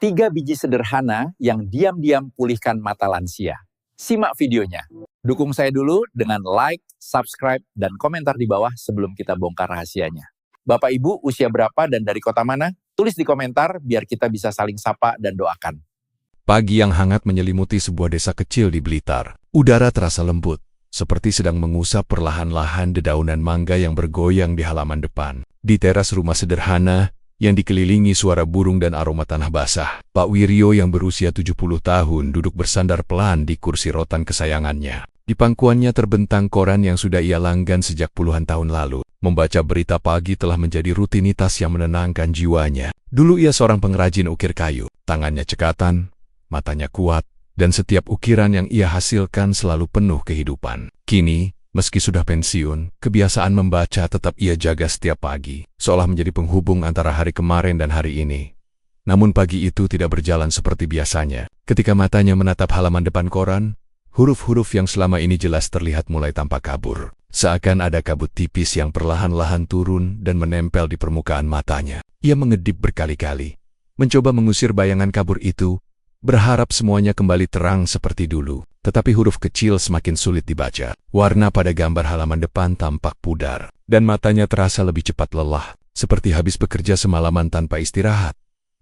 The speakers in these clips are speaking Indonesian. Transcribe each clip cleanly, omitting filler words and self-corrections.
3 biji sederhana yang diam-diam pulihkan mata lansia. Simak videonya. Dukung saya dulu dengan like, subscribe, dan komentar di bawah sebelum kita bongkar rahasianya. Bapak Ibu usia berapa dan dari kota mana? Tulis di komentar biar kita bisa saling sapa dan doakan. Pagi yang hangat menyelimuti sebuah desa kecil di Blitar. Udara terasa lembut, seperti sedang mengusap perlahan-lahan dedaunan mangga yang bergoyang di halaman depan. Di teras rumah sederhana, yang dikelilingi suara burung dan aroma tanah basah, Pak Wiryo yang berusia 70 tahun duduk bersandar pelan di kursi rotan kesayangannya. Di pangkuannya terbentang koran yang sudah ia langgan sejak puluhan tahun lalu. Membaca berita pagi telah menjadi rutinitas yang menenangkan jiwanya. Dulu ia seorang pengrajin ukir kayu, tangannya cekatan, matanya kuat, dan setiap ukiran yang ia hasilkan selalu penuh kehidupan. Kini, meski sudah pensiun, kebiasaan membaca tetap ia jaga setiap pagi, seolah menjadi penghubung antara hari kemarin dan hari ini. Namun pagi itu tidak berjalan seperti biasanya. Ketika matanya menatap halaman depan koran, huruf-huruf yang selama ini jelas terlihat mulai tampak kabur. Seakan ada kabut tipis yang perlahan-lahan turun dan menempel di permukaan matanya. Ia mengedip berkali-kali, mencoba mengusir bayangan kabur itu, berharap semuanya kembali terang seperti dulu. Tetapi huruf kecil semakin sulit dibaca. Warna pada gambar halaman depan tampak pudar, dan matanya terasa lebih cepat lelah, seperti habis bekerja semalaman tanpa istirahat.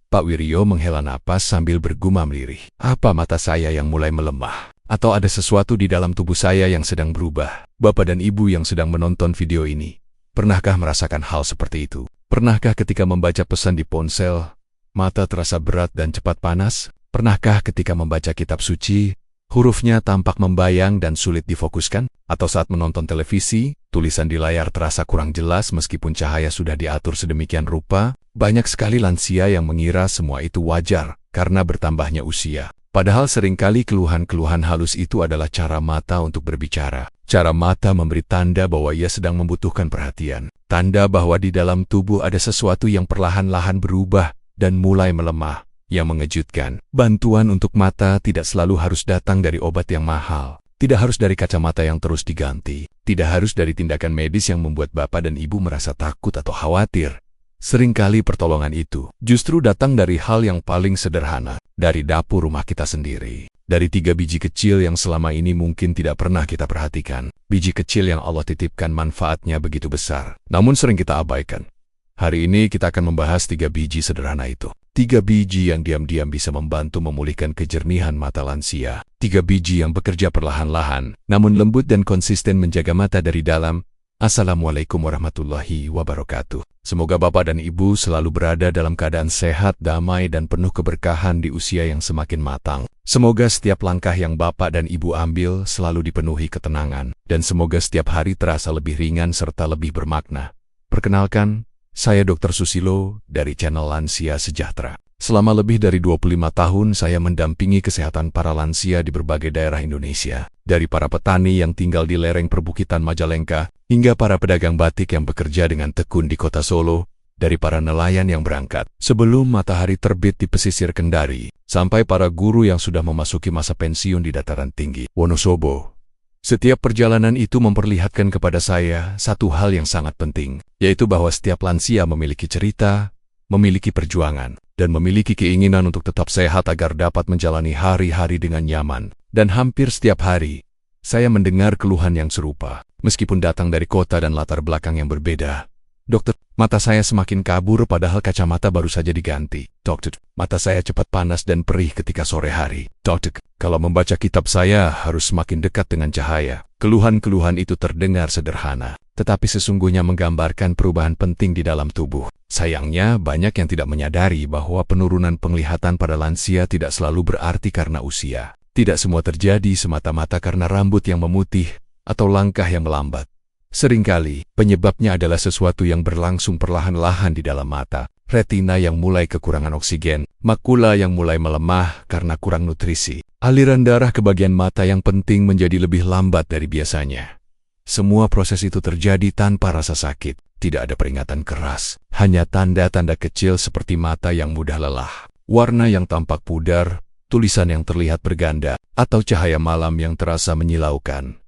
Pak Wiryo menghela napas sambil bergumam lirih. Apa mata saya yang mulai melemah? Atau ada sesuatu di dalam tubuh saya yang sedang berubah? Bapak dan Ibu yang sedang menonton video ini, pernahkah merasakan hal seperti itu? Pernahkah ketika membaca pesan di ponsel, mata terasa berat dan cepat panas? Pernahkah ketika membaca kitab suci, hurufnya tampak membayang dan sulit difokuskan? Atau saat menonton televisi, tulisan di layar terasa kurang jelas meskipun cahaya sudah diatur sedemikian rupa? Banyak sekali lansia yang mengira semua itu wajar karena bertambahnya usia. Padahal seringkali keluhan-keluhan halus itu adalah cara mata untuk berbicara. Cara mata memberi tanda bahwa ia sedang membutuhkan perhatian. Tanda bahwa di dalam tubuh ada sesuatu yang perlahan-lahan berubah dan mulai melemah. Yang mengejutkan, bantuan untuk mata tidak selalu harus datang dari obat yang mahal. Tidak harus dari kacamata yang terus diganti. Tidak harus dari tindakan medis yang membuat Bapak dan Ibu merasa takut atau khawatir. Seringkali pertolongan itu justru datang dari hal yang paling sederhana, dari dapur rumah kita sendiri. Dari 3 biji kecil yang selama ini mungkin tidak pernah kita perhatikan. Biji kecil yang Allah titipkan manfaatnya begitu besar, namun sering kita abaikan. Hari ini kita akan membahas 3 biji sederhana itu. 3 biji yang diam-diam bisa membantu memulihkan kejernihan mata lansia. 3 biji yang bekerja perlahan-lahan, namun lembut dan konsisten menjaga mata dari dalam. Assalamualaikum warahmatullahi wabarakatuh. Semoga Bapak dan Ibu selalu berada dalam keadaan sehat, damai, dan penuh keberkahan di usia yang semakin matang. Semoga setiap langkah yang Bapak dan Ibu ambil selalu dipenuhi ketenangan, dan semoga setiap hari terasa lebih ringan serta lebih bermakna. Perkenalkan, saya Dr. Susilo dari channel Lansia Sejahtera. Selama lebih dari 25 tahun saya mendampingi kesehatan para lansia di berbagai daerah Indonesia. Dari para petani yang tinggal di lereng perbukitan Majalengka, hingga para pedagang batik yang bekerja dengan tekun di kota Solo, dari para nelayan yang berangkat sebelum matahari terbit di pesisir Kendari, sampai para guru yang sudah memasuki masa pensiun di dataran tinggi Wonosobo. Setiap perjalanan itu memperlihatkan kepada saya satu hal yang sangat penting, yaitu bahwa setiap lansia memiliki cerita, memiliki perjuangan, dan memiliki keinginan untuk tetap sehat agar dapat menjalani hari-hari dengan nyaman. Dan hampir setiap hari, saya mendengar keluhan yang serupa, meskipun datang dari kota dan latar belakang yang berbeda. Dokter, mata saya semakin kabur padahal kacamata baru saja diganti. Dokter, mata saya cepat panas dan perih ketika sore hari. Dokter, kalau membaca kitab saya harus semakin dekat dengan cahaya. Keluhan-keluhan itu terdengar sederhana, tetapi sesungguhnya menggambarkan perubahan penting di dalam tubuh. Sayangnya, banyak yang tidak menyadari bahwa penurunan penglihatan pada lansia tidak selalu berarti karena usia. Tidak semua terjadi semata-mata karena rambut yang memutih atau langkah yang melambat. Seringkali, penyebabnya adalah sesuatu yang berlangsung perlahan-lahan di dalam mata. Retina yang mulai kekurangan oksigen, makula yang mulai melemah karena kurang nutrisi, aliran darah ke bagian mata yang penting menjadi lebih lambat dari biasanya. Semua proses itu terjadi tanpa rasa sakit, tidak ada peringatan keras, hanya tanda-tanda kecil seperti mata yang mudah lelah, warna yang tampak pudar, tulisan yang terlihat berganda, atau cahaya malam yang terasa menyilaukan.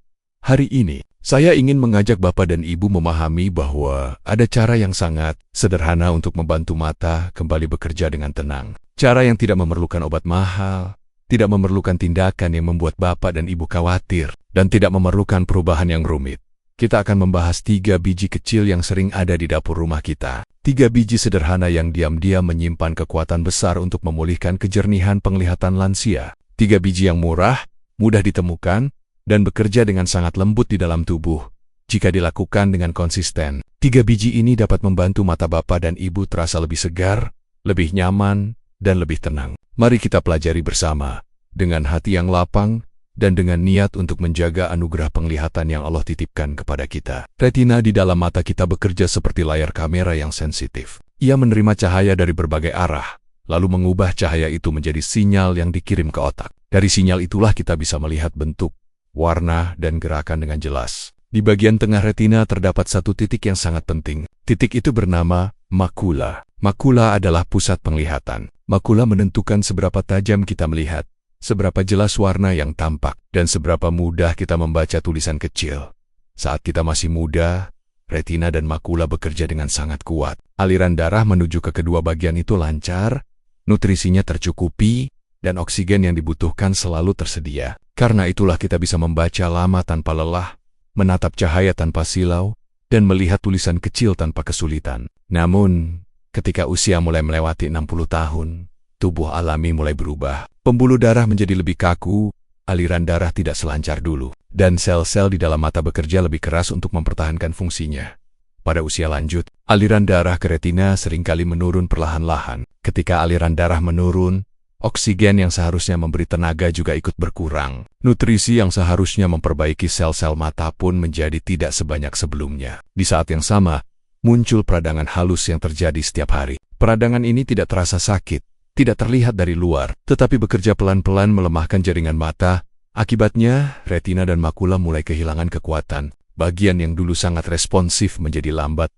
Hari ini, saya ingin mengajak Bapak dan Ibu memahami bahwa ada cara yang sangat sederhana untuk membantu mata kembali bekerja dengan tenang. Cara yang tidak memerlukan obat mahal, tidak memerlukan tindakan yang membuat bapak dan ibu khawatir, dan tidak memerlukan perubahan yang rumit. Kita akan membahas 3 biji kecil yang sering ada di dapur rumah kita. 3 biji sederhana yang diam-diam menyimpan kekuatan besar untuk memulihkan kejernihan penglihatan lansia. 3 biji yang murah, mudah ditemukan, dan bekerja dengan sangat lembut di dalam tubuh. Jika dilakukan dengan konsisten, 3 biji ini dapat membantu mata bapak dan ibu terasa lebih segar, lebih nyaman, dan lebih tenang. Mari kita pelajari bersama, dengan hati yang lapang, dan dengan niat untuk menjaga anugerah penglihatan yang Allah titipkan kepada kita. Retina di dalam mata kita bekerja seperti layar kamera yang sensitif. Ia menerima cahaya dari berbagai arah, lalu mengubah cahaya itu menjadi sinyal yang dikirim ke otak. Dari sinyal itulah kita bisa melihat bentuk, warna, dan gerakan dengan jelas. Di bagian tengah retina terdapat satu titik yang sangat penting. Titik itu bernama makula. Makula adalah pusat penglihatan. Makula menentukan seberapa tajam kita melihat, seberapa jelas warna yang tampak, dan seberapa mudah kita membaca tulisan kecil. Saat kita masih muda, retina dan makula bekerja dengan sangat kuat. Aliran darah menuju ke kedua bagian itu lancar, nutrisinya tercukupi, dan oksigen yang dibutuhkan selalu tersedia. Karena itulah kita bisa membaca lama tanpa lelah, menatap cahaya tanpa silau, dan melihat tulisan kecil tanpa kesulitan. Namun, ketika usia mulai melewati 60 tahun, tubuh alami mulai berubah. Pembuluh darah menjadi lebih kaku, aliran darah tidak selancar dulu, dan sel-sel di dalam mata bekerja lebih keras untuk mempertahankan fungsinya. Pada usia lanjut, aliran darah ke retina seringkali menurun perlahan-lahan. Ketika aliran darah menurun, oksigen yang seharusnya memberi tenaga juga ikut berkurang. Nutrisi yang seharusnya memperbaiki sel-sel mata pun menjadi tidak sebanyak sebelumnya. Di saat yang sama, muncul peradangan halus yang terjadi setiap hari. Peradangan ini tidak terasa sakit, tidak terlihat dari luar, tetapi bekerja pelan-pelan melemahkan jaringan mata. Akibatnya, retina dan makula mulai kehilangan kekuatan. Bagian yang dulu sangat responsif menjadi lambat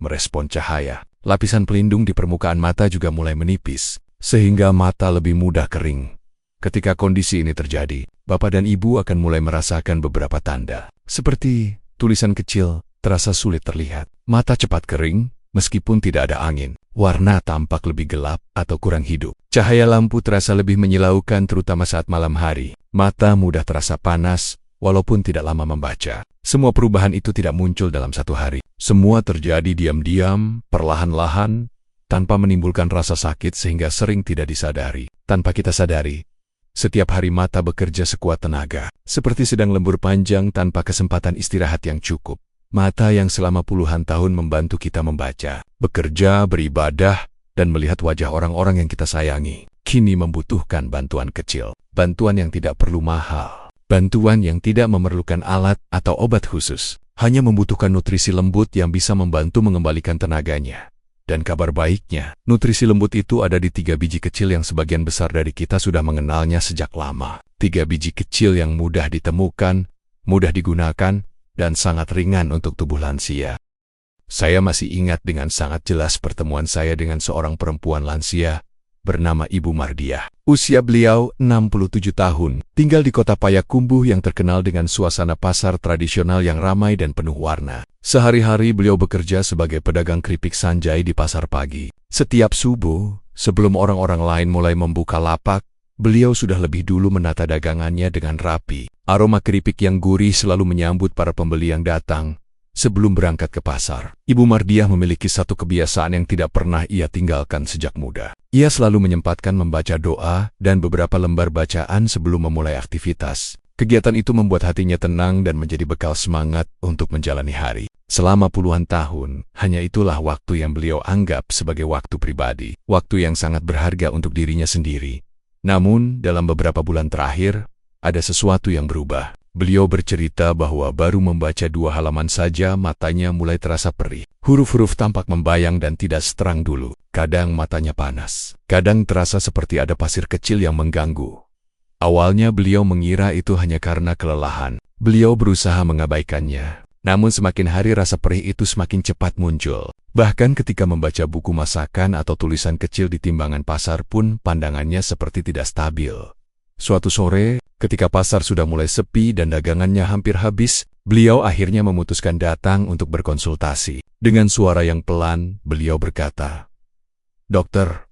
merespon cahaya. Lapisan pelindung di permukaan mata juga mulai menipis, sehingga mata lebih mudah kering. Ketika kondisi ini terjadi, bapak dan ibu akan mulai merasakan beberapa tanda, seperti tulisan kecil terasa sulit terlihat, mata cepat kering, meskipun tidak ada angin, warna tampak lebih gelap atau kurang hidup, cahaya lampu terasa lebih menyilaukan terutama saat malam hari, mata mudah terasa panas, walaupun tidak lama membaca. Semua perubahan itu tidak muncul dalam satu hari. Semua terjadi diam-diam, perlahan-lahan, tanpa menimbulkan rasa sakit sehingga sering tidak disadari. Tanpa kita sadari, setiap hari mata bekerja sekuat tenaga, seperti sedang lembur panjang tanpa kesempatan istirahat yang cukup. Mata yang selama puluhan tahun membantu kita membaca, bekerja, beribadah, dan melihat wajah orang-orang yang kita sayangi, kini membutuhkan bantuan kecil, bantuan yang tidak perlu mahal, bantuan yang tidak memerlukan alat atau obat khusus, hanya membutuhkan nutrisi lembut yang bisa membantu mengembalikan tenaganya. Dan kabar baiknya, nutrisi lembut itu ada di 3 biji kecil yang sebagian besar dari kita sudah mengenalnya sejak lama. 3 biji kecil yang mudah ditemukan, mudah digunakan, dan sangat ringan untuk tubuh lansia. Saya masih ingat dengan sangat jelas pertemuan saya dengan seorang perempuan lansia bernama Ibu Mardiah. Usia beliau 67 tahun, tinggal di kota Payakumbuh yang terkenal dengan suasana pasar tradisional yang ramai dan penuh warna. Sehari-hari beliau bekerja sebagai pedagang keripik sanjai di pasar pagi. Setiap subuh, sebelum orang-orang lain mulai membuka lapak, beliau sudah lebih dulu menata dagangannya dengan rapi. Aroma keripik yang gurih selalu menyambut para pembeli yang datang sebelum berangkat ke pasar. Ibu Mardiah memiliki satu kebiasaan yang tidak pernah ia tinggalkan sejak muda. Ia selalu menyempatkan membaca doa dan beberapa lembar bacaan sebelum memulai aktivitas. Kegiatan itu membuat hatinya tenang dan menjadi bekal semangat untuk menjalani hari. Selama puluhan tahun, hanya itulah waktu yang beliau anggap sebagai waktu pribadi, waktu yang sangat berharga untuk dirinya sendiri. Namun, dalam beberapa bulan terakhir, ada sesuatu yang berubah. Beliau bercerita bahwa baru membaca 2 halaman saja matanya mulai terasa perih. Huruf-huruf tampak membayang dan tidak seterang dulu. Kadang matanya panas, kadang terasa seperti ada pasir kecil yang mengganggu. Awalnya beliau mengira itu hanya karena kelelahan. Beliau berusaha mengabaikannya. Namun semakin hari rasa perih itu semakin cepat muncul. Bahkan ketika membaca buku masakan atau tulisan kecil di timbangan pasar pun pandangannya seperti tidak stabil. Suatu sore, ketika pasar sudah mulai sepi dan dagangannya hampir habis, beliau akhirnya memutuskan datang untuk berkonsultasi. Dengan suara yang pelan, beliau berkata, "Dokter,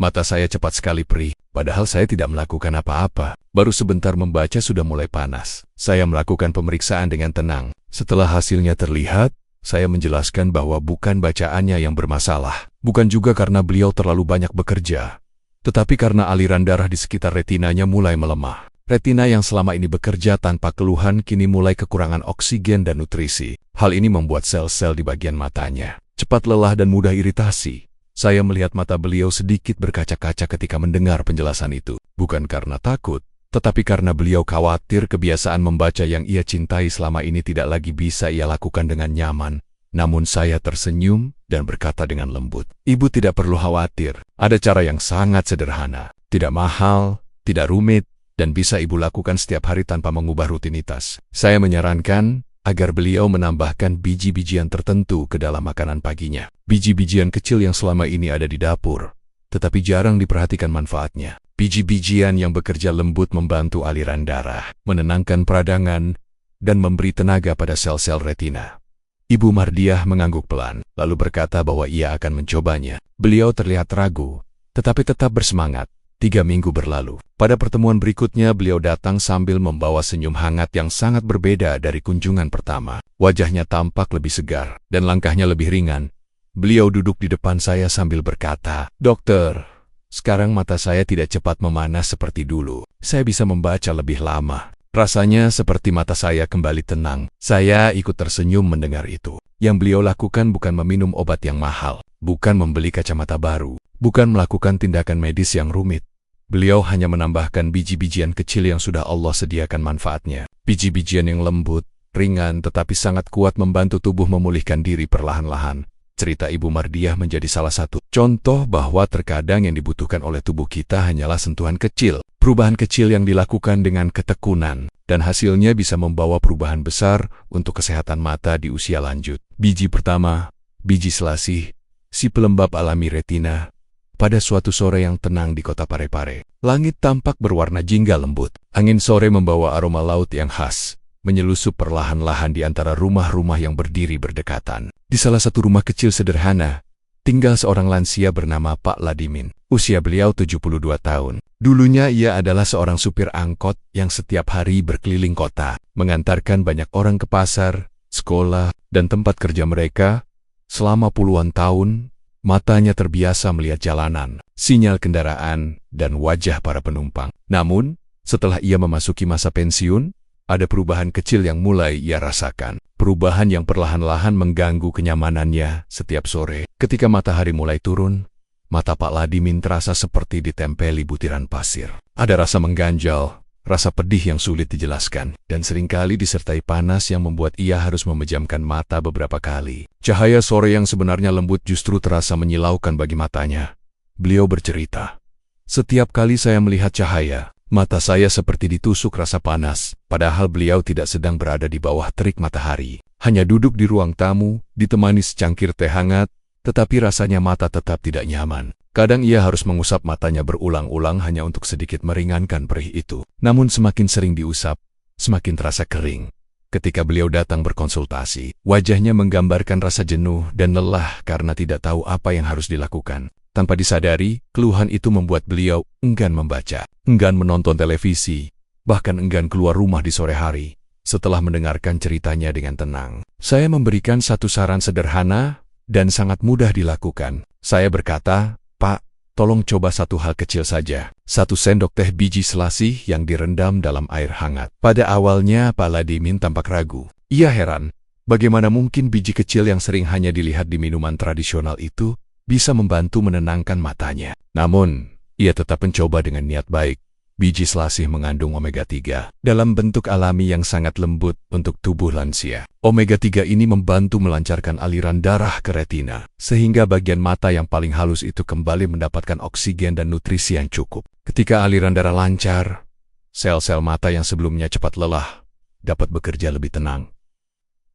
Mata saya cepat sekali perih, padahal saya tidak melakukan apa-apa. Baru sebentar membaca sudah mulai panas. Saya melakukan pemeriksaan dengan tenang. Setelah hasilnya terlihat, saya menjelaskan bahwa bukan bacaannya yang bermasalah. Bukan juga karena beliau terlalu banyak bekerja, tetapi karena aliran darah di sekitar retinanya mulai melemah. Retina yang selama ini bekerja tanpa keluhan kini mulai kekurangan oksigen dan nutrisi. Hal ini membuat sel-sel di bagian matanya cepat lelah dan mudah iritasi. Saya melihat mata beliau sedikit berkaca-kaca ketika mendengar penjelasan itu. Bukan karena takut, tetapi karena beliau khawatir kebiasaan membaca yang ia cintai selama ini tidak lagi bisa ia lakukan dengan nyaman. Namun saya tersenyum dan berkata dengan lembut, "Ibu tidak perlu khawatir. Ada cara yang sangat sederhana, tidak mahal, tidak rumit, dan bisa ibu lakukan setiap hari tanpa mengubah rutinitas." Saya menyarankan agar beliau menambahkan biji-bijian tertentu ke dalam makanan paginya. Biji-bijian kecil yang selama ini ada di dapur, tetapi jarang diperhatikan manfaatnya. Biji-bijian yang bekerja lembut membantu aliran darah, menenangkan peradangan, dan memberi tenaga pada sel-sel retina. Ibu Mardiah mengangguk pelan, lalu berkata bahwa ia akan mencobanya. Beliau terlihat ragu, tetapi tetap bersemangat. 3 minggu berlalu. Pada pertemuan berikutnya, beliau datang sambil membawa senyum hangat yang sangat berbeda dari kunjungan pertama. Wajahnya tampak lebih segar, dan langkahnya lebih ringan. Beliau duduk di depan saya sambil berkata, "Dokter, sekarang mata saya tidak cepat memanas seperti dulu. Saya bisa membaca lebih lama." Rasanya seperti mata saya kembali tenang. Saya ikut tersenyum mendengar itu. Yang beliau lakukan bukan meminum obat yang mahal, bukan membeli kacamata baru, bukan melakukan tindakan medis yang rumit. Beliau hanya menambahkan biji-bijian kecil yang sudah Allah sediakan manfaatnya. Biji-bijian yang lembut, ringan, tetapi sangat kuat membantu tubuh memulihkan diri perlahan-lahan. Cerita Ibu Mardiah menjadi salah satu contoh bahwa terkadang yang dibutuhkan oleh tubuh kita hanyalah sentuhan kecil. Perubahan kecil yang dilakukan dengan ketekunan, dan hasilnya bisa membawa perubahan besar untuk kesehatan mata di usia lanjut. Biji pertama, biji selasih, si pelembab alami retina. Pada suatu sore yang tenang di kota Parepare, langit tampak berwarna jingga lembut. Angin sore membawa aroma laut yang khas, menyelusup perlahan-lahan di antara rumah-rumah yang berdiri berdekatan. Di salah satu rumah kecil sederhana, tinggal seorang lansia bernama Pak Ladimin. Usia beliau 72 tahun. Dulunya ia adalah seorang supir angkot yang setiap hari berkeliling kota, mengantarkan banyak orang ke pasar, sekolah, dan tempat kerja mereka. Selama puluhan tahun, matanya terbiasa melihat jalanan, sinyal kendaraan, dan wajah para penumpang. Namun, setelah ia memasuki masa pensiun, ada perubahan kecil yang mulai ia rasakan. Perubahan yang perlahan-lahan mengganggu kenyamanannya setiap sore. Ketika matahari mulai turun, mata Pak Ladimin terasa seperti ditempeli butiran pasir. Ada rasa mengganjal, rasa pedih yang sulit dijelaskan, dan seringkali disertai panas yang membuat ia harus memejamkan mata beberapa kali. Cahaya sore yang sebenarnya lembut justru terasa menyilaukan bagi matanya. Beliau bercerita, "Setiap kali saya melihat cahaya, mata saya seperti ditusuk rasa panas, padahal beliau tidak sedang berada di bawah terik matahari. Hanya duduk di ruang tamu, ditemani secangkir teh hangat, tetapi rasanya mata tetap tidak nyaman. Kadang ia harus mengusap matanya berulang-ulang hanya untuk sedikit meringankan perih itu. Namun semakin sering diusap, semakin terasa kering. Ketika beliau datang berkonsultasi, wajahnya menggambarkan rasa jenuh dan lelah karena tidak tahu apa yang harus dilakukan. Tanpa disadari, keluhan itu membuat beliau enggan membaca, enggan menonton televisi, bahkan enggan keluar rumah di sore hari. Setelah mendengarkan ceritanya dengan tenang, saya memberikan satu saran sederhana dan sangat mudah dilakukan. Saya berkata, "Pak, tolong coba satu hal kecil saja. 1 sendok teh biji selasih yang direndam dalam air hangat." Pada awalnya, Pak Ladimin tampak ragu. Ia heran, bagaimana mungkin biji kecil yang sering hanya dilihat di minuman tradisional itu bisa membantu menenangkan matanya. Namun, ia tetap mencoba dengan niat baik. Biji selasih mengandung omega 3 dalam bentuk alami yang sangat lembut untuk tubuh lansia. Omega 3 ini membantu melancarkan aliran darah ke retina, sehingga bagian mata yang paling halus itu kembali mendapatkan oksigen dan nutrisi yang cukup. Ketika aliran darah lancar, sel-sel mata yang sebelumnya cepat lelah dapat bekerja lebih tenang.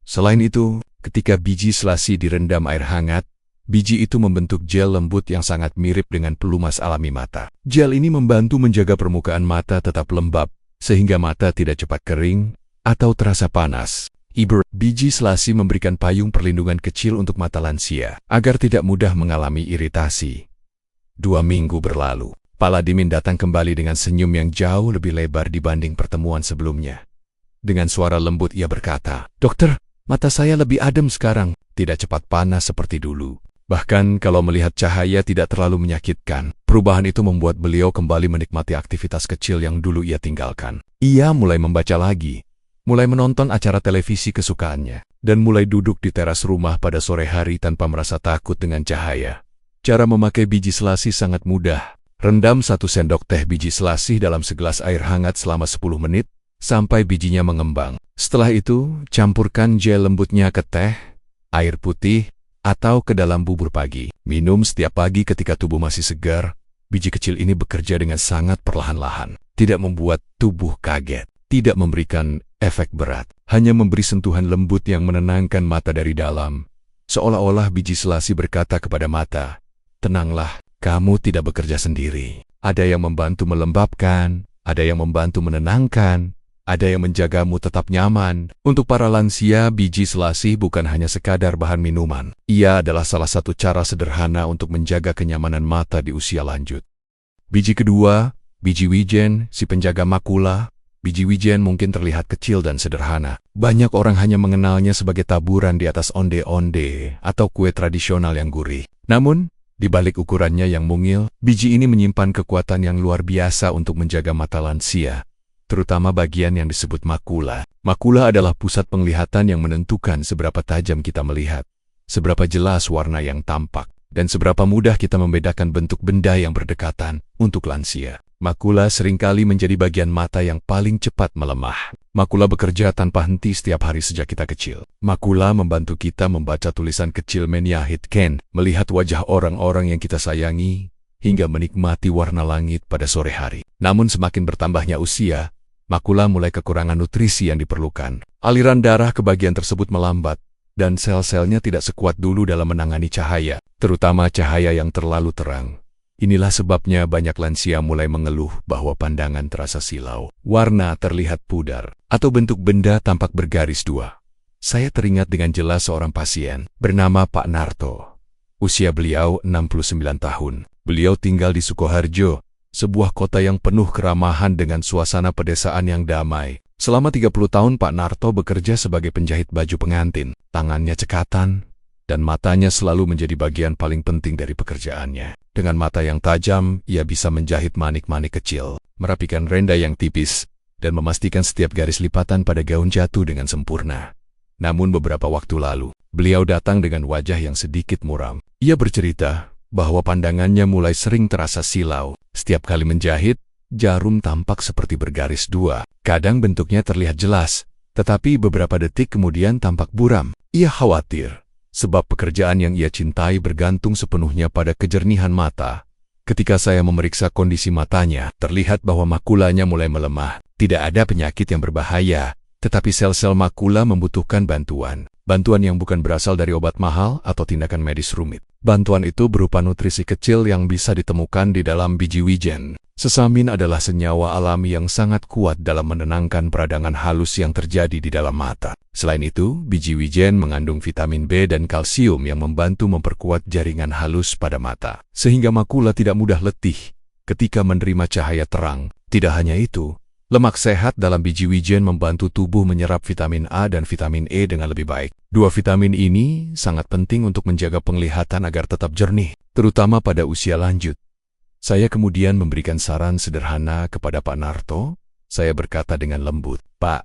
Selain itu, ketika biji selasih direndam air hangat, biji itu membentuk gel lembut yang sangat mirip dengan pelumas alami mata. Gel ini membantu menjaga permukaan mata tetap lembab, sehingga mata tidak cepat kering atau terasa panas. Biji selasih memberikan payung perlindungan kecil untuk mata lansia, agar tidak mudah mengalami iritasi. 2 minggu berlalu. Pak Ladimin datang kembali dengan senyum yang jauh lebih lebar dibanding pertemuan sebelumnya. Dengan suara lembut ia berkata, "Dokter, mata saya lebih adem sekarang, tidak cepat panas seperti dulu." Bahkan kalau melihat cahaya tidak terlalu menyakitkan, perubahan itu membuat beliau kembali menikmati aktivitas kecil yang dulu ia tinggalkan. Ia mulai membaca lagi, mulai menonton acara televisi kesukaannya, dan mulai duduk di teras rumah pada sore hari tanpa merasa takut dengan cahaya. Cara memakai biji selasih sangat mudah. Rendam 1 sendok teh biji selasih dalam segelas air hangat selama 10 menit, sampai bijinya mengembang. Setelah itu, campurkan gel lembutnya ke teh, air putih, atau ke dalam bubur pagi. Minum setiap pagi ketika tubuh masih segar. Biji kecil ini bekerja dengan sangat perlahan-lahan, tidak membuat tubuh kaget, tidak memberikan efek berat, hanya memberi sentuhan lembut yang menenangkan mata dari dalam. Seolah-olah biji selasih berkata kepada mata, "Tenanglah, kamu tidak bekerja sendiri. Ada yang membantu melembabkan, ada yang membantu menenangkan, ada yang menjagamu tetap nyaman." Untuk para lansia, biji selasih bukan hanya sekadar bahan minuman. Ia adalah salah satu cara sederhana untuk menjaga kenyamanan mata di usia lanjut. Biji kedua, biji wijen, si penjaga makula. Biji wijen mungkin terlihat kecil dan sederhana. Banyak orang hanya mengenalnya sebagai taburan di atas onde-onde atau kue tradisional yang gurih. Namun, di balik ukurannya yang mungil, biji ini menyimpan kekuatan yang luar biasa untuk menjaga mata lansia, terutama bagian yang disebut makula. Makula adalah pusat penglihatan yang menentukan seberapa tajam kita melihat, seberapa jelas warna yang tampak, dan seberapa mudah kita membedakan bentuk benda yang berdekatan. Untuk lansia, makula seringkali menjadi bagian mata yang paling cepat melemah. Makula bekerja tanpa henti setiap hari sejak kita kecil. Makula membantu kita membaca tulisan kecil Menyahit Ken, melihat wajah orang-orang yang kita sayangi, hingga menikmati warna langit pada sore hari. Namun semakin bertambahnya usia, makula mulai kekurangan nutrisi yang diperlukan. Aliran darah ke bagian tersebut melambat, dan sel-selnya tidak sekuat dulu dalam menangani cahaya, terutama cahaya yang terlalu terang. Inilah sebabnya banyak lansia mulai mengeluh bahwa pandangan terasa silau, warna terlihat pudar, atau bentuk benda tampak bergaris dua. Saya teringat dengan jelas seorang pasien bernama Pak Narto. Usia beliau 69 tahun. Beliau tinggal di Sukoharjo, sebuah kota yang penuh keramahan dengan suasana pedesaan yang damai. Selama 30 tahun Pak Narto bekerja sebagai penjahit baju pengantin. Tangannya cekatan, dan matanya selalu menjadi bagian paling penting dari pekerjaannya. Dengan mata yang tajam, ia bisa menjahit manik-manik kecil, merapikan renda yang tipis, dan memastikan setiap garis lipatan pada gaun jatuh dengan sempurna. Namun beberapa waktu lalu, beliau datang dengan wajah yang sedikit muram. Ia bercerita bahwa pandangannya mulai sering terasa silau. Setiap kali menjahit, jarum tampak seperti bergaris dua. Kadang bentuknya terlihat jelas, tetapi beberapa detik kemudian tampak buram. Ia khawatir, sebab pekerjaan yang ia cintai bergantung sepenuhnya pada kejernihan mata. Ketika saya memeriksa kondisi matanya, terlihat bahwa makulanya mulai melemah. Tidak ada penyakit yang berbahaya, tetapi sel-sel makula membutuhkan bantuan. Bantuan yang bukan berasal dari obat mahal atau tindakan medis rumit. Bantuan itu berupa nutrisi kecil yang bisa ditemukan di dalam biji wijen. Sesamin adalah senyawa alami yang sangat kuat dalam menenangkan peradangan halus yang terjadi di dalam mata. Selain itu, biji wijen mengandung vitamin B dan kalsium yang membantu memperkuat jaringan halus pada mata, sehingga makula tidak mudah letih ketika menerima cahaya terang. Tidak hanya itu, lemak sehat dalam biji wijen membantu tubuh menyerap vitamin A dan vitamin E dengan lebih baik. Dua vitamin ini sangat penting untuk menjaga penglihatan agar tetap jernih, terutama pada usia lanjut. Saya kemudian memberikan saran sederhana kepada Pak Narto. Saya berkata dengan lembut, "Pak,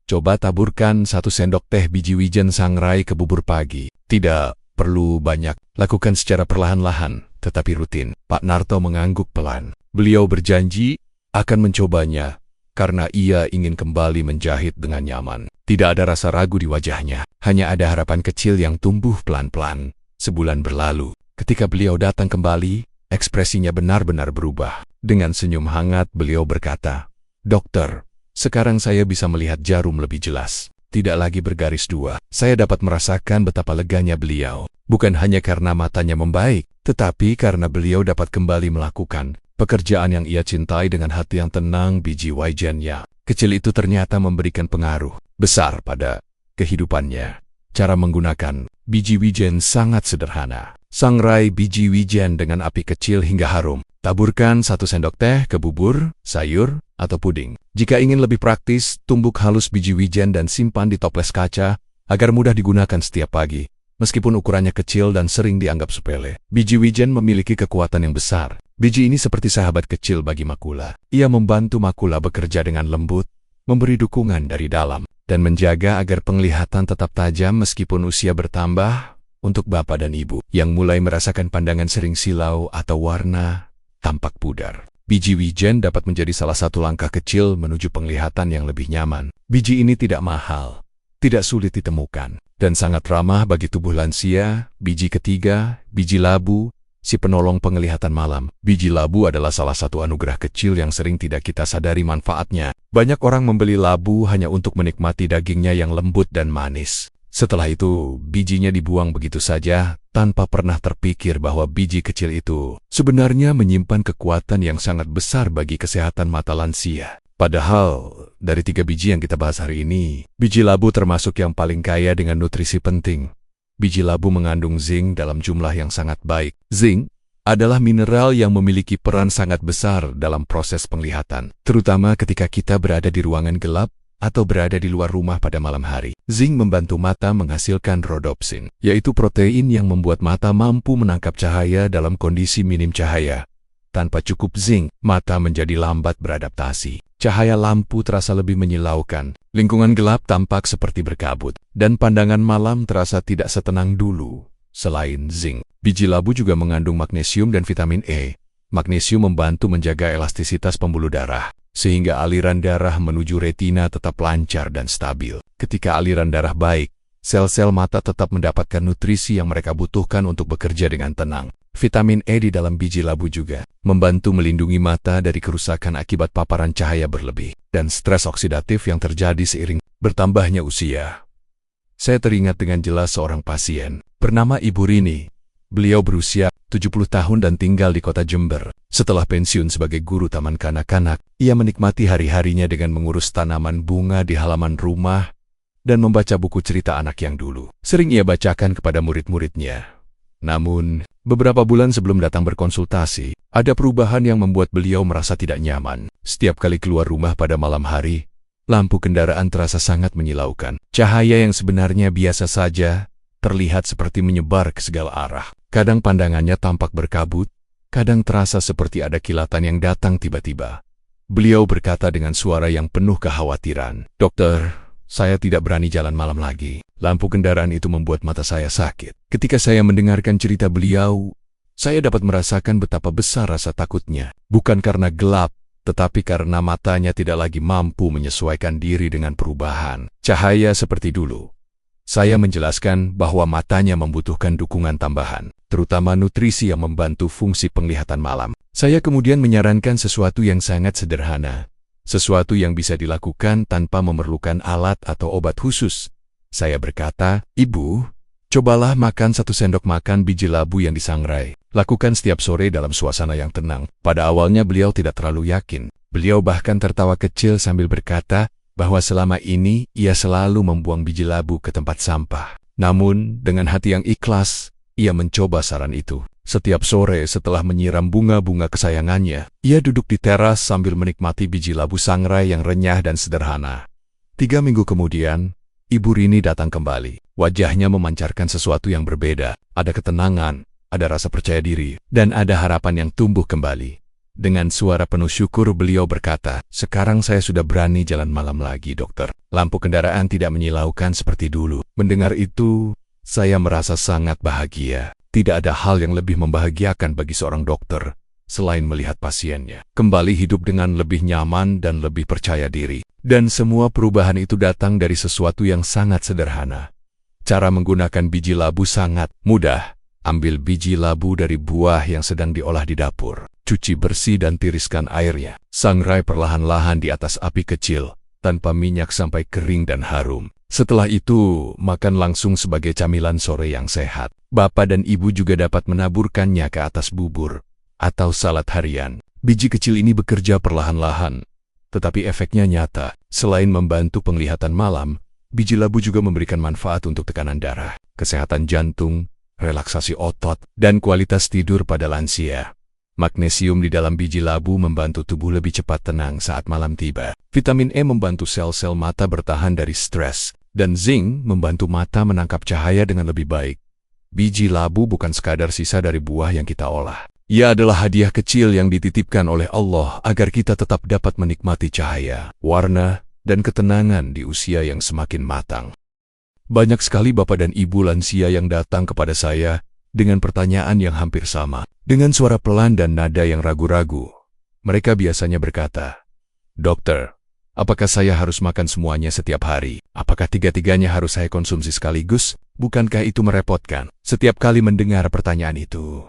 coba taburkan 1 sendok teh biji wijen sangrai ke bubur pagi. Tidak perlu banyak, lakukan secara perlahan-lahan, tetapi rutin." Pak Narto mengangguk pelan. Beliau berjanji akan mencobanya, karena ia ingin kembali menjahit dengan nyaman. Tidak ada rasa ragu di wajahnya, hanya ada harapan kecil yang tumbuh pelan-pelan. Sebulan berlalu, ketika beliau datang kembali, ekspresinya benar-benar berubah. Dengan senyum hangat beliau berkata, "Dokter, sekarang saya bisa melihat jarum lebih jelas. Tidak lagi bergaris dua." Saya dapat merasakan betapa leganya beliau. Bukan hanya karena matanya membaik, tetapi karena beliau dapat kembali melakukan pekerjaan yang ia cintai dengan hati yang tenang. Biji wijennya kecil itu ternyata memberikan pengaruh besar pada kehidupannya. Cara menggunakan biji wijen sangat sederhana. Sangrai biji wijen dengan api kecil hingga harum. Taburkan 1 sendok teh ke bubur, sayur, atau puding. Jika ingin lebih praktis, tumbuk halus biji wijen dan simpan di toples kaca agar mudah digunakan setiap pagi. Meskipun ukurannya kecil dan sering dianggap sepele, biji wijen memiliki kekuatan yang besar. Biji ini seperti sahabat kecil bagi makula. Ia membantu makula bekerja dengan lembut, memberi dukungan dari dalam, dan menjaga agar penglihatan tetap tajam meskipun usia bertambah. Untuk bapak dan ibu yang mulai merasakan pandangan sering silau atau warna tampak pudar, biji wijen dapat menjadi salah satu langkah kecil menuju penglihatan yang lebih nyaman. Biji ini tidak mahal, tidak sulit ditemukan, dan sangat ramah bagi tubuh lansia. Biji ketiga, biji labu, si penolong penglihatan malam. Biji labu adalah salah satu anugerah kecil yang sering tidak kita sadari manfaatnya. Banyak orang membeli labu hanya untuk menikmati dagingnya yang lembut dan manis. Setelah itu, bijinya dibuang begitu saja, tanpa pernah terpikir bahwa biji kecil itu sebenarnya menyimpan kekuatan yang sangat besar bagi kesehatan mata lansia. Padahal, dari 3 biji yang kita bahas hari ini, biji labu termasuk yang paling kaya dengan nutrisi penting. Biji labu mengandung zinc dalam jumlah yang sangat baik. Zinc adalah mineral yang memiliki peran sangat besar dalam proses penglihatan, terutama ketika kita berada di ruangan gelap atau berada di luar rumah pada malam hari. Zinc membantu mata menghasilkan rhodopsin, yaitu protein yang membuat mata mampu menangkap cahaya dalam kondisi minim cahaya. Tanpa cukup zinc, mata menjadi lambat beradaptasi. Cahaya lampu terasa lebih menyilaukan, lingkungan gelap tampak seperti berkabut, dan pandangan malam terasa tidak setenang dulu. Selain zinc, biji labu juga mengandung magnesium dan vitamin E. Magnesium membantu menjaga elastisitas pembuluh darah, sehingga aliran darah menuju retina tetap lancar dan stabil. Ketika aliran darah baik, sel-sel mata tetap mendapatkan nutrisi yang mereka butuhkan untuk bekerja dengan tenang. Vitamin E di dalam biji labu juga membantu melindungi mata dari kerusakan akibat paparan cahaya berlebih dan stres oksidatif yang terjadi seiring bertambahnya usia. Saya teringat dengan jelas seorang pasien bernama Ibu Rini. Beliau berusia 70 tahun dan tinggal di kota Jember. Setelah pensiun sebagai guru taman kanak-kanak, ia menikmati hari-harinya dengan mengurus tanaman bunga di halaman rumah dan membaca buku cerita anak yang dulu sering ia bacakan kepada murid-muridnya. Namun, beberapa bulan sebelum datang berkonsultasi, ada perubahan yang membuat beliau merasa tidak nyaman. Setiap kali keluar rumah pada malam hari, lampu kendaraan terasa sangat menyilaukan. Cahaya yang sebenarnya biasa saja terlihat seperti menyebar ke segala arah. Kadang pandangannya tampak berkabut, kadang terasa seperti ada kilatan yang datang tiba-tiba. Beliau berkata dengan suara yang penuh kekhawatiran, "Dokter, saya tidak berani jalan malam lagi. Lampu kendaraan itu membuat mata saya sakit." Ketika saya mendengarkan cerita beliau, saya dapat merasakan betapa besar rasa takutnya. Bukan karena gelap, tetapi karena matanya tidak lagi mampu menyesuaikan diri dengan perubahan cahaya seperti dulu. Saya menjelaskan bahwa matanya membutuhkan dukungan tambahan, terutama nutrisi yang membantu fungsi penglihatan malam. Saya kemudian menyarankan sesuatu yang sangat sederhana, sesuatu yang bisa dilakukan tanpa memerlukan alat atau obat khusus. Saya berkata, "Ibu, cobalah makan 1 sendok makan biji labu yang disangrai. Lakukan setiap sore dalam suasana yang tenang." Pada awalnya beliau tidak terlalu yakin. Beliau bahkan tertawa kecil sambil berkata bahwa selama ini ia selalu membuang biji labu ke tempat sampah. Namun, dengan hati yang ikhlas, ia mencoba saran itu. Setiap sore setelah menyiram bunga-bunga kesayangannya, ia duduk di teras sambil menikmati biji labu sangrai yang renyah dan sederhana. 3 minggu kemudian, Ibu Rini datang kembali. Wajahnya memancarkan sesuatu yang berbeda. Ada ketenangan, ada rasa percaya diri, dan ada harapan yang tumbuh kembali. Dengan suara penuh syukur beliau berkata, "Sekarang saya sudah berani jalan malam lagi, dokter. Lampu kendaraan tidak menyilaukan seperti dulu." Mendengar itu, saya merasa sangat bahagia. Tidak ada hal yang lebih membahagiakan bagi seorang dokter selain melihat pasiennya kembali hidup dengan lebih nyaman dan lebih percaya diri. Dan semua perubahan itu datang dari sesuatu yang sangat sederhana. Cara menggunakan biji labu sangat mudah. Ambil biji labu dari buah yang sedang diolah di dapur. Cuci bersih dan tiriskan airnya. Sangrai perlahan-lahan di atas api kecil, tanpa minyak sampai kering dan harum. Setelah itu, makan langsung sebagai camilan sore yang sehat. Bapak dan ibu juga dapat menaburkannya ke atas bubur atau salad harian. Biji kecil ini bekerja perlahan-lahan, tetapi efeknya nyata. Selain membantu penglihatan malam, biji labu juga memberikan manfaat untuk tekanan darah, kesehatan jantung, relaksasi otot, dan kualitas tidur pada lansia. Magnesium di dalam biji labu membantu tubuh lebih cepat tenang saat malam tiba. Vitamin E membantu sel-sel mata bertahan dari stres, dan zinc membantu mata menangkap cahaya dengan lebih baik. Biji labu bukan sekadar sisa dari buah yang kita olah. Ia adalah hadiah kecil yang dititipkan oleh Allah agar kita tetap dapat menikmati cahaya, warna, dan ketenangan di usia yang semakin matang. Banyak sekali bapak dan ibu lansia yang datang kepada saya dengan pertanyaan yang hampir sama. Dengan suara pelan dan nada yang ragu-ragu, mereka biasanya berkata, "Dokter, apakah saya harus makan semuanya setiap hari? Apakah tiga-tiganya harus saya konsumsi sekaligus? Bukankah itu merepotkan?" Setiap kali mendengar pertanyaan itu,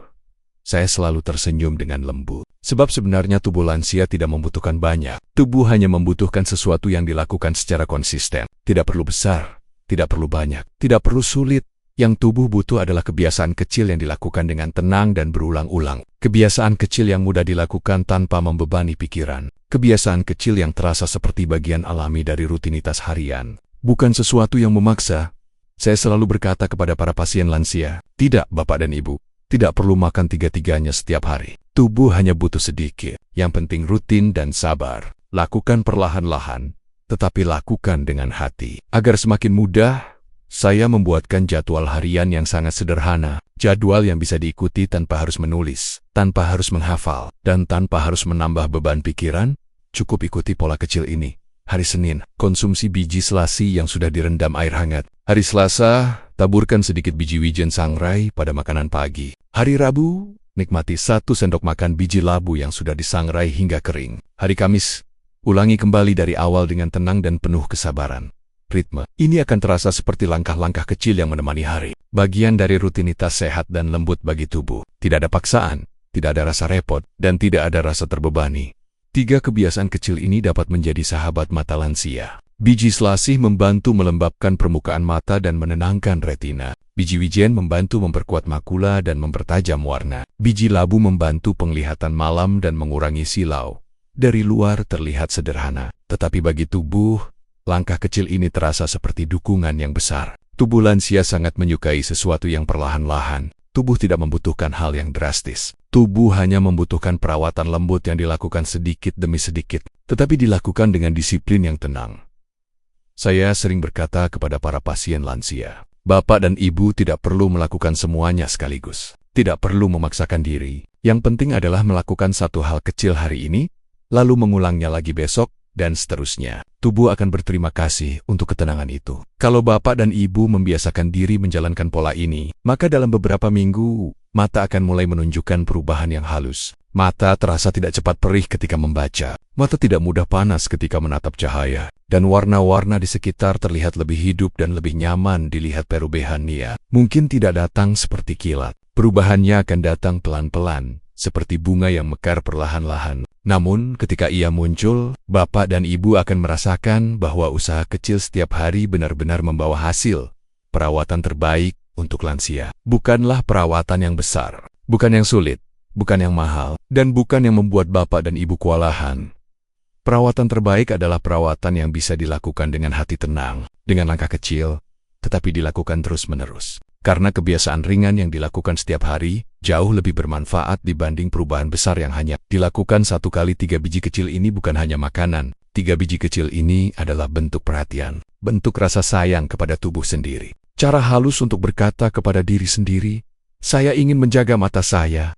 saya selalu tersenyum dengan lembut. Sebab sebenarnya tubuh lansia tidak membutuhkan banyak. Tubuh hanya membutuhkan sesuatu yang dilakukan secara konsisten. Tidak perlu besar, tidak perlu banyak, tidak perlu sulit. Yang tubuh butuh adalah kebiasaan kecil yang dilakukan dengan tenang dan berulang-ulang. Kebiasaan kecil yang mudah dilakukan tanpa membebani pikiran. Kebiasaan kecil yang terasa seperti bagian alami dari rutinitas harian. Bukan sesuatu yang memaksa. Saya selalu berkata kepada para pasien lansia, "Tidak, Bapak dan Ibu. Tidak perlu makan tiga-tiganya setiap hari. Tubuh hanya butuh sedikit. Yang penting rutin dan sabar. Lakukan perlahan-lahan, tetapi lakukan dengan hati." Agar semakin mudah, saya membuatkan jadwal harian yang sangat sederhana. Jadwal yang bisa diikuti tanpa harus menulis, tanpa harus menghafal, dan tanpa harus menambah beban pikiran. Cukup ikuti pola kecil ini. Hari Senin, konsumsi biji selasi yang sudah direndam air hangat. Hari Selasa, taburkan sedikit biji wijen sangrai pada makanan pagi. Hari Rabu, nikmati 1 sendok makan biji labu yang sudah disangrai hingga kering. Hari Kamis, ulangi kembali dari awal dengan tenang dan penuh kesabaran. Ritme ini akan terasa seperti langkah-langkah kecil yang menemani hari. Bagian dari rutinitas sehat dan lembut bagi tubuh. Tidak ada paksaan, tidak ada rasa repot, dan tidak ada rasa terbebani. 3 kebiasaan kecil ini dapat menjadi sahabat mata lansia. Biji selasih membantu melembabkan permukaan mata dan menenangkan retina. Biji wijen membantu memperkuat makula dan mempertajam warna. Biji labu membantu penglihatan malam dan mengurangi silau. Dari luar terlihat sederhana, tetapi bagi tubuh, langkah kecil ini terasa seperti dukungan yang besar. Tubuh lansia sangat menyukai sesuatu yang perlahan-lahan. Tubuh tidak membutuhkan hal yang drastis. Tubuh hanya membutuhkan perawatan lembut yang dilakukan sedikit demi sedikit, tetapi dilakukan dengan disiplin yang tenang. Saya sering berkata kepada para pasien lansia, Bapak dan Ibu tidak perlu melakukan semuanya sekaligus. Tidak perlu memaksakan diri. Yang penting adalah melakukan satu hal kecil hari ini, lalu mengulangnya lagi besok, dan seterusnya. Tubuh akan berterima kasih untuk ketenangan itu. Kalau Bapak dan Ibu membiasakan diri menjalankan pola ini, maka dalam beberapa minggu, mata akan mulai menunjukkan perubahan yang halus. Mata terasa tidak cepat perih ketika membaca. Mata tidak mudah panas ketika menatap cahaya. Dan warna-warna di sekitar terlihat lebih hidup dan lebih nyaman dilihat. Perubahannya mungkin tidak datang seperti kilat. Perubahannya akan datang pelan-pelan, seperti bunga yang mekar perlahan-lahan. Namun, ketika ia muncul, Bapak dan Ibu akan merasakan bahwa usaha kecil setiap hari benar-benar membawa hasil. Perawatan terbaik untuk lansia. Bukanlah perawatan yang besar, bukan yang sulit, bukan yang mahal, dan bukan yang membuat Bapak dan Ibu kewalahan. Perawatan terbaik adalah perawatan yang bisa dilakukan dengan hati tenang, dengan langkah kecil, tetapi dilakukan terus-menerus. Karena kebiasaan ringan yang dilakukan setiap hari jauh lebih bermanfaat dibanding perubahan besar yang hanya dilakukan 1 kali. 3 biji kecil ini bukan hanya makanan. 3 biji kecil ini adalah bentuk perhatian, bentuk rasa sayang kepada tubuh sendiri. Cara halus untuk berkata kepada diri sendiri, saya ingin menjaga mata saya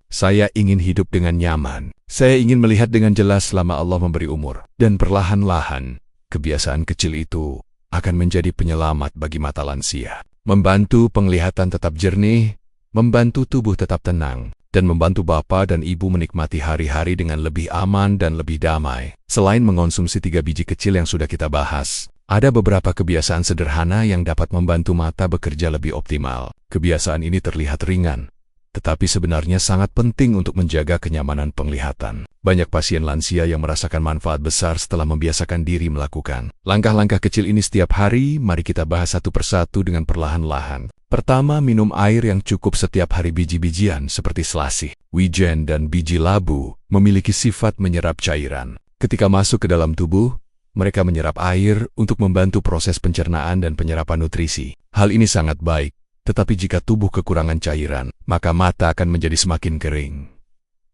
ingin hidup dengan nyaman, saya ingin melihat dengan jelas selama Allah memberi umur. Dan perlahan-lahan, kebiasaan kecil itu akan menjadi penyelamat bagi mata lansia. Membantu penglihatan tetap jernih, membantu tubuh tetap tenang, dan membantu Bapak dan Ibu menikmati hari-hari dengan lebih aman dan lebih damai. Selain mengonsumsi 3 biji kecil yang sudah kita bahas, ada beberapa kebiasaan sederhana yang dapat membantu mata bekerja lebih optimal. Kebiasaan ini terlihat ringan, tetapi sebenarnya sangat penting untuk menjaga kenyamanan penglihatan. Banyak pasien lansia yang merasakan manfaat besar setelah membiasakan diri melakukan langkah-langkah kecil ini setiap hari. Mari kita bahas satu persatu dengan perlahan-lahan. Pertama, minum air yang cukup setiap hari. Biji-bijian seperti selasih, wijen, dan biji labu memiliki sifat menyerap cairan. Ketika masuk ke dalam tubuh, mereka menyerap air untuk membantu proses pencernaan dan penyerapan nutrisi. Hal ini sangat baik, Tetapi jika tubuh kekurangan cairan, maka mata akan menjadi semakin kering.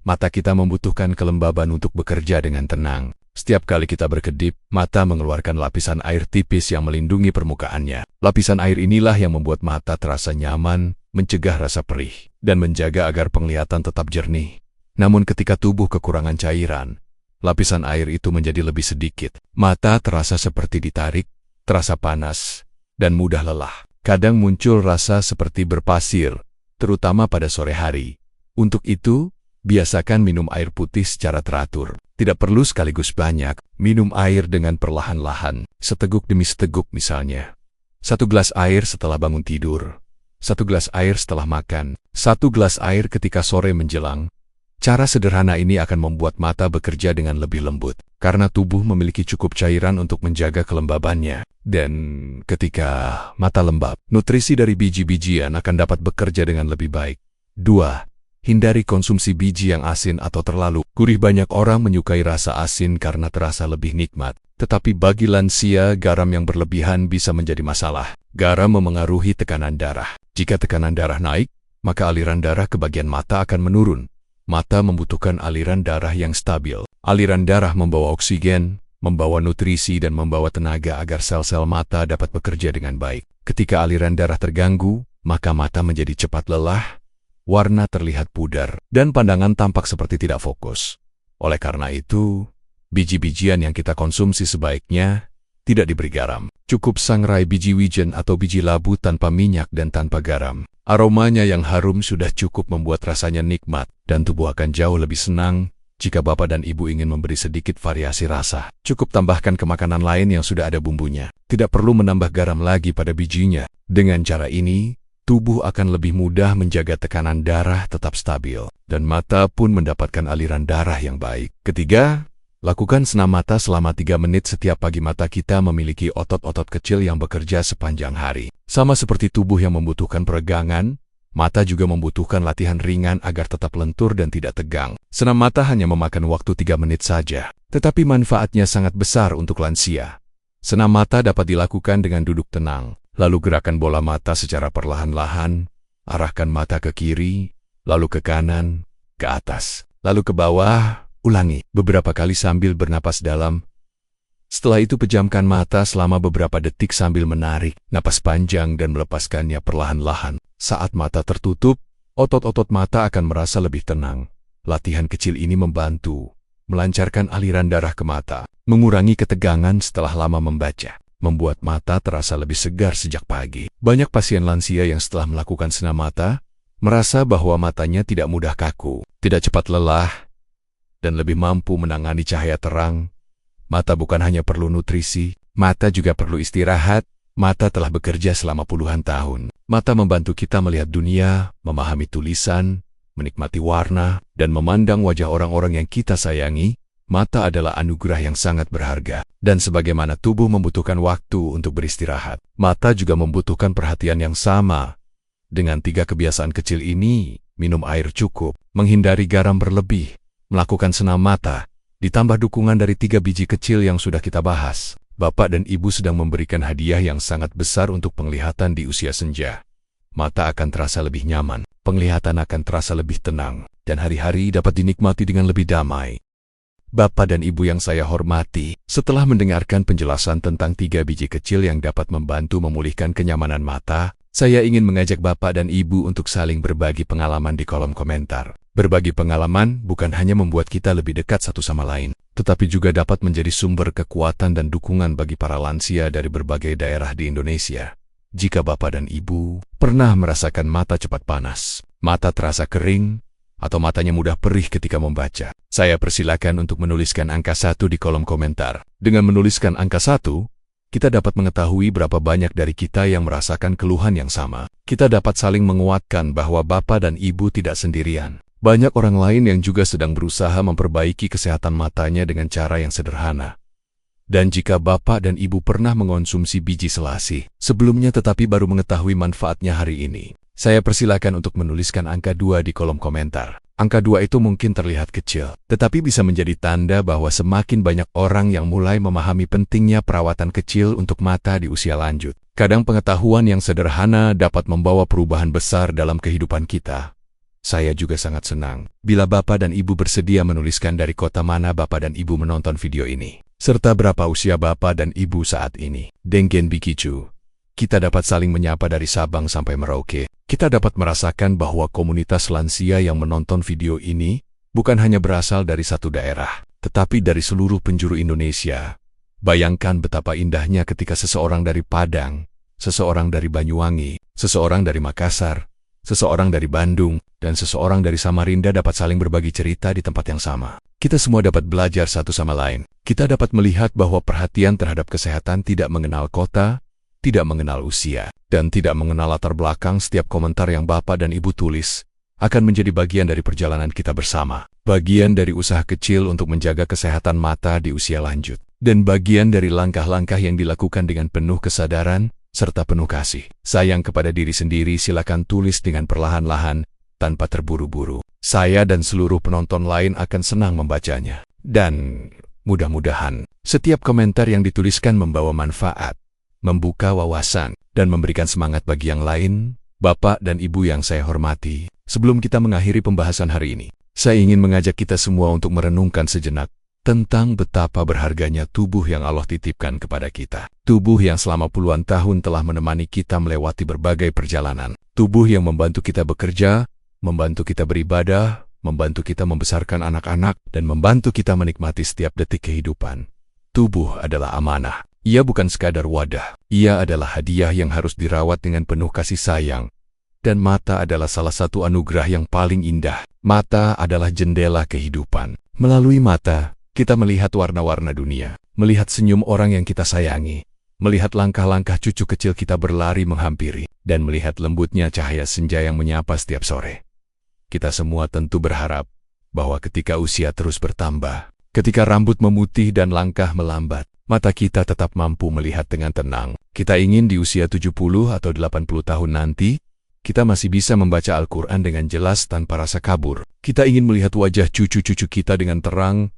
Mata kita membutuhkan kelembaban untuk bekerja dengan tenang. Setiap kali kita berkedip, mata mengeluarkan lapisan air tipis yang melindungi permukaannya. Lapisan air inilah yang membuat mata terasa nyaman, mencegah rasa perih, dan menjaga agar penglihatan tetap jernih. Namun ketika tubuh kekurangan cairan, lapisan air itu menjadi lebih sedikit. Mata terasa seperti ditarik, terasa panas, dan mudah lelah. Kadang muncul rasa seperti berpasir, terutama pada sore hari. Untuk itu, biasakan minum air putih secara teratur. Tidak perlu sekaligus banyak, minum air dengan perlahan-lahan, seteguk demi seteguk misalnya. 1 gelas air setelah bangun tidur, 1 gelas air setelah makan, 1 gelas air ketika sore menjelang. Cara sederhana ini akan membuat mata bekerja dengan lebih lembut, karena tubuh memiliki cukup cairan untuk menjaga kelembabannya. Dan ketika mata lembab, nutrisi dari biji-bijian akan dapat bekerja dengan lebih baik. 2. Hindari konsumsi biji yang asin atau terlalu gurih. Banyak orang menyukai rasa asin karena terasa lebih nikmat. Tetapi bagi lansia, garam yang berlebihan bisa menjadi masalah. Garam memengaruhi tekanan darah. Jika tekanan darah naik, maka aliran darah ke bagian mata akan menurun. Mata membutuhkan aliran darah yang stabil. Aliran darah membawa oksigen, membawa nutrisi, dan membawa tenaga agar sel-sel mata dapat bekerja dengan baik. Ketika aliran darah terganggu, maka mata menjadi cepat lelah, warna terlihat pudar, dan pandangan tampak seperti tidak fokus. Oleh karena itu, biji-bijian yang kita konsumsi sebaiknya tidak diberi garam. Cukup sangrai biji wijen atau biji labu tanpa minyak dan tanpa garam. Aromanya yang harum sudah cukup membuat rasanya nikmat, dan tubuh akan jauh lebih senang. Jika Bapak dan Ibu ingin memberi sedikit variasi rasa, cukup tambahkan ke makanan lain yang sudah ada bumbunya. Tidak perlu menambah garam lagi pada bijinya. Dengan cara ini, tubuh akan lebih mudah menjaga tekanan darah tetap stabil, dan mata pun mendapatkan aliran darah yang baik. Ketiga, lakukan senam mata selama 3 menit setiap pagi. Mata kita memiliki otot-otot kecil yang bekerja sepanjang hari. Sama seperti tubuh yang membutuhkan peregangan, mata juga membutuhkan latihan ringan agar tetap lentur dan tidak tegang. Senam mata hanya memakan waktu 3 menit saja, tetapi manfaatnya sangat besar untuk lansia. Senam mata dapat dilakukan dengan duduk tenang, lalu gerakan bola mata secara perlahan-lahan, arahkan mata ke kiri, lalu ke kanan, ke atas, lalu ke bawah. Ulangi beberapa kali sambil bernapas dalam. Setelah itu pejamkan mata selama beberapa detik sambil menarik napas panjang dan melepaskannya perlahan-lahan. Saat mata tertutup, otot-otot mata akan merasa lebih tenang. Latihan kecil ini membantu melancarkan aliran darah ke mata, mengurangi ketegangan setelah lama membaca, membuat mata terasa lebih segar sejak pagi. Banyak pasien lansia yang setelah melakukan senam mata merasa bahwa matanya tidak mudah kaku, tidak cepat lelah, dan lebih mampu menangani cahaya terang. Mata bukan hanya perlu nutrisi, mata juga perlu istirahat. Mata telah bekerja selama puluhan tahun. Mata membantu kita melihat dunia, memahami tulisan, menikmati warna, dan memandang wajah orang-orang yang kita sayangi. Mata adalah anugerah yang sangat berharga. Dan sebagaimana tubuh membutuhkan waktu untuk beristirahat, mata juga membutuhkan perhatian yang sama. Dengan 3 kebiasaan kecil ini, minum air cukup, menghindari garam berlebih, melakukan senam mata, ditambah dukungan dari 3 biji kecil yang sudah kita bahas, Bapak dan Ibu sedang memberikan hadiah yang sangat besar untuk penglihatan di usia senja. Mata akan terasa lebih nyaman, penglihatan akan terasa lebih tenang, dan hari-hari dapat dinikmati dengan lebih damai. Bapak dan Ibu yang saya hormati, setelah mendengarkan penjelasan tentang 3 biji kecil yang dapat membantu memulihkan kenyamanan mata, saya ingin mengajak Bapak dan Ibu untuk saling berbagi pengalaman di kolom komentar. Berbagi pengalaman bukan hanya membuat kita lebih dekat satu sama lain, tetapi juga dapat menjadi sumber kekuatan dan dukungan bagi para lansia dari berbagai daerah di Indonesia. Jika Bapak dan Ibu pernah merasakan mata cepat panas, mata terasa kering, atau matanya mudah perih ketika membaca, saya persilakan untuk menuliskan angka 1 di kolom komentar. Dengan menuliskan angka 1, kita dapat mengetahui berapa banyak dari kita yang merasakan keluhan yang sama. Kita dapat saling menguatkan bahwa Bapak dan Ibu tidak sendirian. Banyak orang lain yang juga sedang berusaha memperbaiki kesehatan matanya dengan cara yang sederhana. Dan jika Bapak dan Ibu pernah mengonsumsi biji selasih sebelumnya tetapi baru mengetahui manfaatnya hari ini, saya persilakan untuk menuliskan angka 2 di kolom komentar. Angka 2 itu mungkin terlihat kecil, tetapi bisa menjadi tanda bahwa semakin banyak orang yang mulai memahami pentingnya perawatan kecil untuk mata di usia lanjut. Kadang pengetahuan yang sederhana dapat membawa perubahan besar dalam kehidupan kita. Saya juga sangat senang bila Bapak dan Ibu bersedia menuliskan dari kota mana Bapak dan Ibu menonton video ini, serta berapa usia Bapak dan Ibu saat ini. Dengan begitu, kita dapat saling menyapa dari Sabang sampai Merauke. Kita dapat merasakan bahwa komunitas lansia yang menonton video ini bukan hanya berasal dari satu daerah, tetapi dari seluruh penjuru Indonesia. Bayangkan betapa indahnya ketika seseorang dari Padang, seseorang dari Banyuwangi, seseorang dari Makassar, seseorang dari Bandung, dan seseorang dari Samarinda dapat saling berbagi cerita di tempat yang sama. Kita semua dapat belajar satu sama lain. Kita dapat melihat bahwa perhatian terhadap kesehatan tidak mengenal kota, tidak mengenal usia, dan tidak mengenal latar belakang. Setiap komentar yang Bapak dan Ibu tulis akan menjadi bagian dari perjalanan kita bersama. Bagian dari usaha kecil untuk menjaga kesehatan mata di usia lanjut. Dan bagian dari langkah-langkah yang dilakukan dengan penuh kesadaran serta penuh kasih. Sayang kepada diri sendiri, silakan tulis dengan perlahan-lahan, tanpa terburu-buru. Saya dan seluruh penonton lain akan senang membacanya. Dan mudah-mudahan setiap komentar yang dituliskan membawa manfaat, membuka wawasan, dan memberikan semangat bagi yang lain. Bapak dan Ibu yang saya hormati, sebelum kita mengakhiri pembahasan hari ini, saya ingin mengajak kita semua untuk merenungkan sejenak tentang betapa berharganya tubuh yang Allah titipkan kepada kita. Tubuh yang selama puluhan tahun telah menemani kita melewati berbagai perjalanan. Tubuh yang membantu kita bekerja, membantu kita beribadah, membantu kita membesarkan anak-anak, dan membantu kita menikmati setiap detik kehidupan. Tubuh adalah amanah. Ia bukan sekadar wadah. Ia adalah hadiah yang harus dirawat dengan penuh kasih sayang. Dan mata adalah salah satu anugerah yang paling indah. Mata adalah jendela kehidupan. Melalui mata, kita melihat warna-warna dunia, melihat senyum orang yang kita sayangi, melihat langkah-langkah cucu kecil kita berlari menghampiri, dan melihat lembutnya cahaya senja yang menyapa setiap sore. Kita semua tentu berharap bahwa ketika usia terus bertambah, ketika rambut memutih dan langkah melambat, mata kita tetap mampu melihat dengan tenang. Kita ingin di usia 70 atau 80 tahun nanti, kita masih bisa membaca Al-Quran dengan jelas tanpa rasa kabur. Kita ingin melihat wajah cucu-cucu kita dengan terang,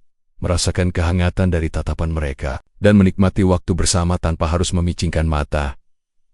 merasakan kehangatan dari tatapan mereka, dan menikmati waktu bersama tanpa harus memicingkan mata.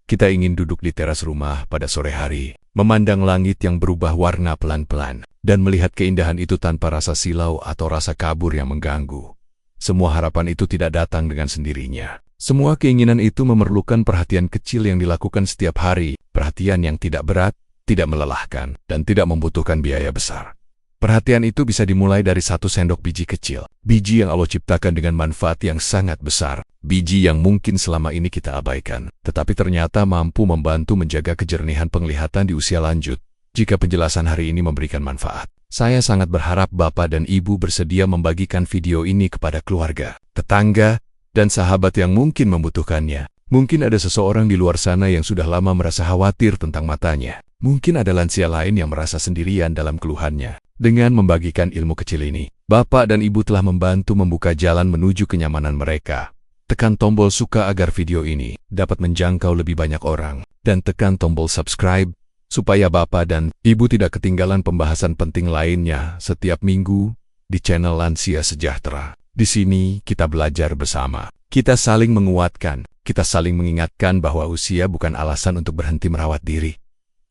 Kita ingin duduk di teras rumah pada sore hari, memandang langit yang berubah warna pelan-pelan, dan melihat keindahan itu tanpa rasa silau atau rasa kabur yang mengganggu. Semua harapan itu tidak datang dengan sendirinya. Semua keinginan itu memerlukan perhatian kecil yang dilakukan setiap hari, perhatian yang tidak berat, tidak melelahkan, dan tidak membutuhkan biaya besar. Perhatian itu bisa dimulai dari 1 sendok biji kecil, biji yang Allah ciptakan dengan manfaat yang sangat besar, biji yang mungkin selama ini kita abaikan, tetapi ternyata mampu membantu menjaga kejernihan penglihatan di usia lanjut, jika penjelasan hari ini memberikan manfaat. Saya sangat berharap Bapak dan Ibu bersedia membagikan video ini kepada keluarga, tetangga, dan sahabat yang mungkin membutuhkannya. Mungkin ada seseorang di luar sana yang sudah lama merasa khawatir tentang matanya. Mungkin ada lansia lain yang merasa sendirian dalam keluhannya. Dengan membagikan ilmu kecil ini, Bapak dan Ibu telah membantu membuka jalan menuju kenyamanan mereka. Tekan tombol suka agar video ini dapat menjangkau lebih banyak orang. Dan tekan tombol subscribe, supaya Bapak dan Ibu tidak ketinggalan pembahasan penting lainnya setiap minggu di channel Lansia Sejahtera. Di sini kita belajar bersama. Kita saling menguatkan, kita saling mengingatkan bahwa usia bukan alasan untuk berhenti merawat diri.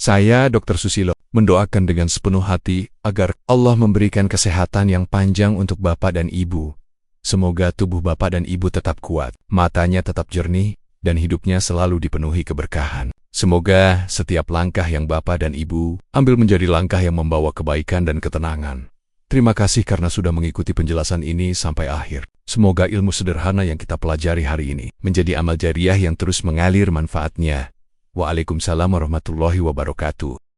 Saya, Dr. Susilo, mendoakan dengan sepenuh hati agar Allah memberikan kesehatan yang panjang untuk Bapak dan Ibu. Semoga tubuh Bapak dan Ibu tetap kuat, matanya tetap jernih, dan hidupnya selalu dipenuhi keberkahan. Semoga setiap langkah yang Bapak dan Ibu ambil menjadi langkah yang membawa kebaikan dan ketenangan. Terima kasih karena sudah mengikuti penjelasan ini sampai akhir. Semoga ilmu sederhana yang kita pelajari hari ini menjadi amal jariah yang terus mengalir manfaatnya. Waalaikumsalam warahmatullahi wabarakatuh.